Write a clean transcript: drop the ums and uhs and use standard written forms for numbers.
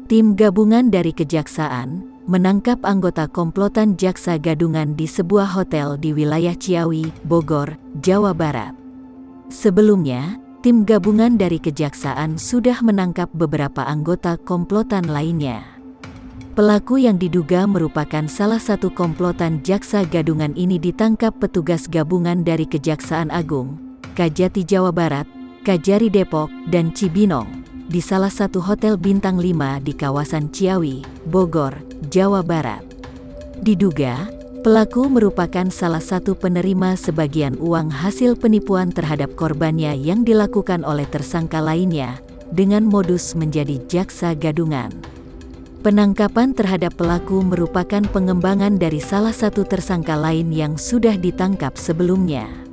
Tim gabungan dari Kejaksaan menangkap anggota komplotan jaksa gadungan di sebuah hotel di wilayah Ciawi, Bogor, Jawa Barat. Sebelumnya, tim gabungan dari Kejaksaan sudah menangkap beberapa anggota komplotan lainnya. Pelaku yang diduga merupakan salah satu komplotan jaksa gadungan ini ditangkap petugas gabungan dari Kejaksaan Agung, Kajati Jawa Barat, Kajari Depok, dan Cibinong di salah satu hotel bintang 5 di kawasan Ciawi, Bogor, Jawa Barat. Diduga, pelaku merupakan salah satu penerima sebagian uang hasil penipuan terhadap korbannya yang dilakukan oleh tersangka lainnya dengan modus menjadi jaksa gadungan. Penangkapan terhadap pelaku merupakan pengembangan dari salah satu tersangka lain yang sudah ditangkap sebelumnya.